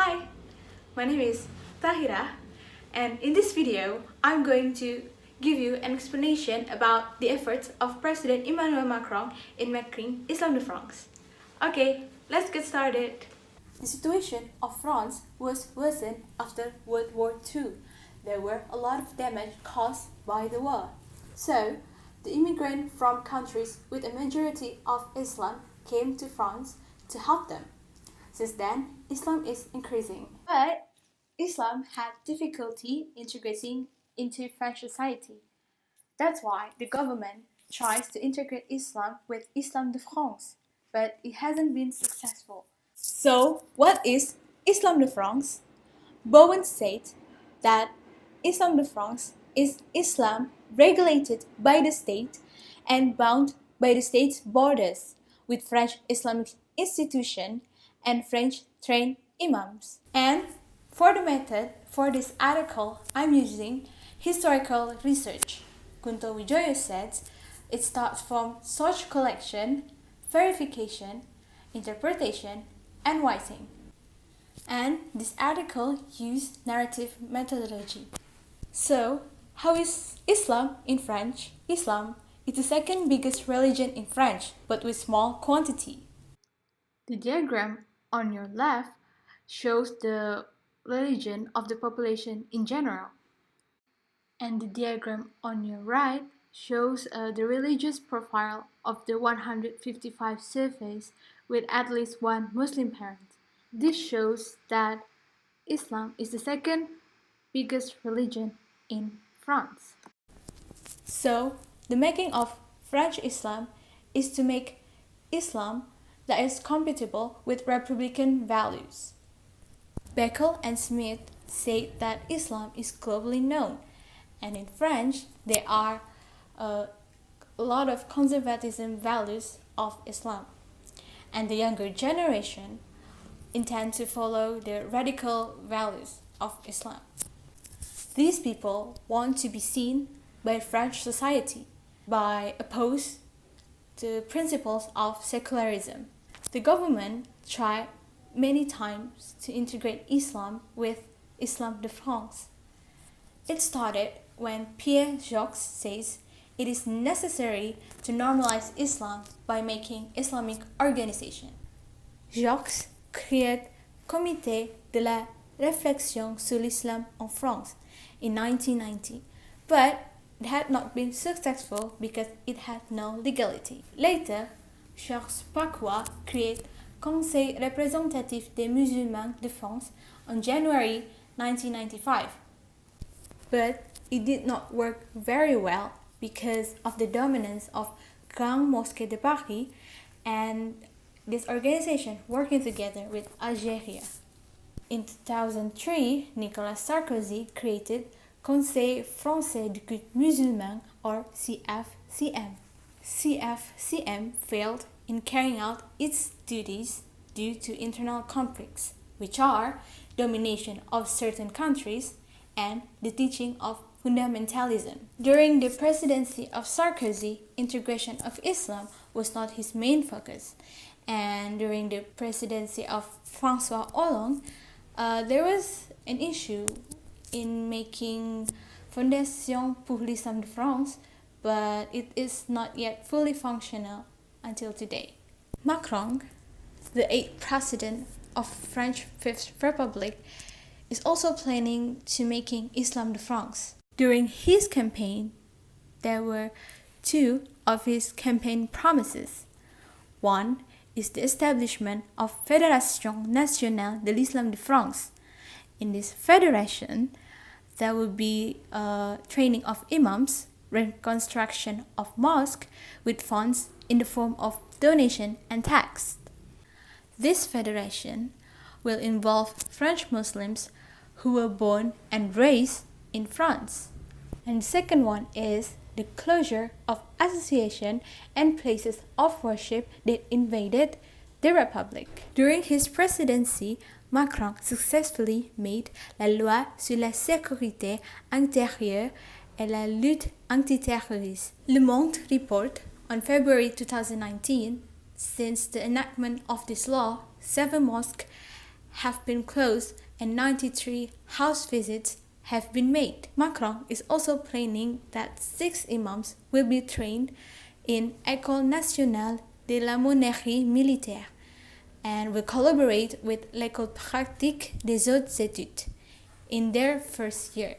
Hi, my name is Thahirah, and in this video, I'm going to give you an explanation about the efforts of President Emmanuel Macron in making Islam de France. Okay, let's get started. The situation of France was worsened after World War II. There were a lot of damage caused by the war. So, the immigrants from countries with a majority of Islam came to France to help them. Since then, Islam is increasing. But Islam had difficulty integrating into French society. That's why the government tries to integrate Islam with Islam de France, but it hasn't been successful. So, what is Islam de France? Bowen said that Islam de France is Islam regulated by the state and bound by the state's borders with French Islamic institution and French trained imams. And for the method for this article, I'm using historical research. Kunto Wijoyo said it starts from source collection, verification, interpretation, and writing. And this article used narrative methodology. So, how is Islam in French? Islam is the second biggest religion in French, but with small quantity. The diagram on your left shows the religion of the population in general. And the diagram on your right shows the religious profile of the 155 surveys with at least one Muslim parent. This shows that Islam is the second biggest religion in France. So, the making of French Islam is to make Islam that is compatible with republican values. Beckel and Smith say that Islam is globally known, and in French there are a lot of conservatism values of Islam, and the younger generation intend to follow the radical values of Islam. These people want to be seen by French society by opposed to principles of secularism. The government tried many times to integrate Islam with Islam de France. It started when Pierre Jacques says it is necessary to normalize Islam by making Islamic organization. Jacques créé Comité de la réflexion sur l'islam en France in 1990, but it had not been successful because it had no legality. Later, Charles Pacois created Conseil représentatif des musulmans de France on January 1995. But it did not work very well because of the dominance of Grande Mosquée de Paris and this organization working together with Algeria. In 2003, Nicolas Sarkozy created Conseil Français du Culte Musulman, or CFCM. CFCM failed in carrying out its duties due to internal conflicts, which are domination of certain countries and the teaching of fundamentalism. During the presidency of Sarkozy, integration of Islam was not his main focus, and during the presidency of François Hollande, there was an issue in making Fondation pour l'Islam de France, but it is not yet fully functional until today. Macron, the 8th president of French Fifth Republic, is also planning to making Islam de France. During his campaign, there were two of his campaign promises. One is the establishment of Fédération Nationale de l'Islam de France. In this federation, there will be training of imams, reconstruction of mosques with funds in the form of donation and tax. This federation will involve French Muslims who were born and raised in France. And the second one is the closure of associations and places of worship that invaded the Republic. During his presidency, Macron successfully made la loi sur la sécurité intérieure et la lutte antiterroriste. Le Monde report on February 2019, since the enactment of this law, 7 mosques have been closed and 93 house visits have been made. Macron is also planning that 6 imams will be trained in École nationale de la monarchie militaire and will collaborate with l'École pratique des hautes études in their first year.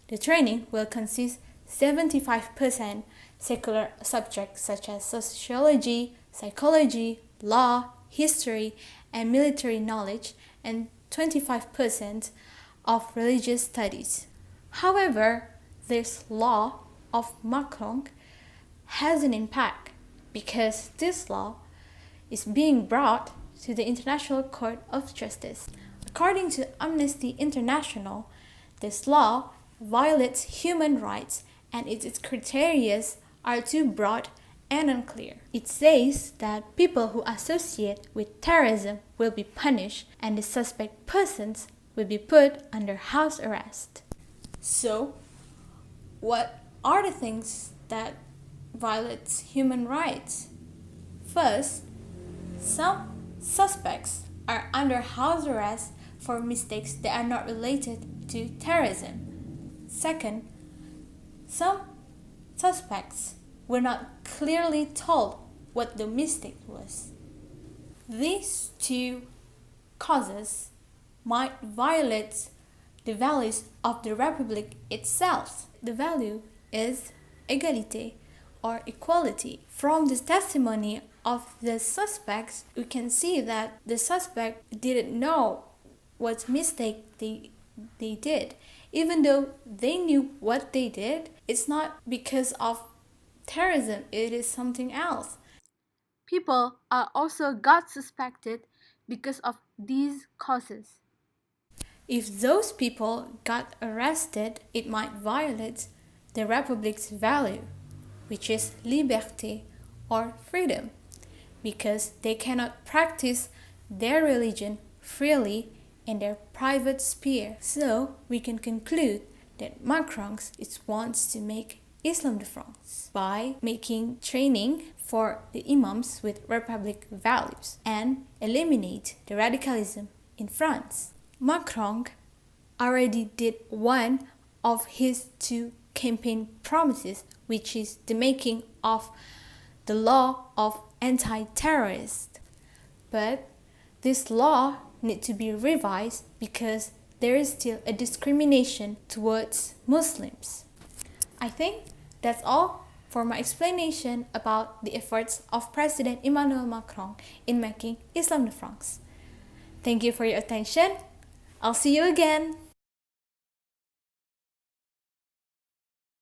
The training will consist 75% secular subjects such as sociology, psychology, law, history, and military knowledge, and 25% of religious studies. However, this law of Macron has an impact because this law is being brought to the International Court of Justice. According to Amnesty International, this law violates human rights and its criteria are too broad and unclear. It says that people who associate with terrorism will be punished and the suspect persons will be put under house arrest. So, what are the things that violates human rights? First, some suspects are under house arrest for mistakes that are not related to terrorism. Second, some suspects were not clearly told what the mistake was. These two causes might violate the values of the Republic itself. The value is égalité or equality. From the testimony of the suspects, we can see that the suspect didn't know what mistake they did. Even though they knew what they did, it's not because of terrorism, it is something else. People are also got suspected because of these causes. If those people got arrested, it might violate the Republic's value, which is liberté or freedom, because they cannot practice their religion freely in their private sphere. So we can conclude that Macron wants to make Islam de France by making training for the imams with republic values and eliminate the radicalism in France. Macron already did one of his 2 campaign promises, which is the making of the law of anti-terrorist. But this law needs to be revised because there is still a discrimination towards Muslims. I think that's all for my explanation about the efforts of President Emmanuel Macron in making Islam de France. Thank you for your attention. I'll see you again.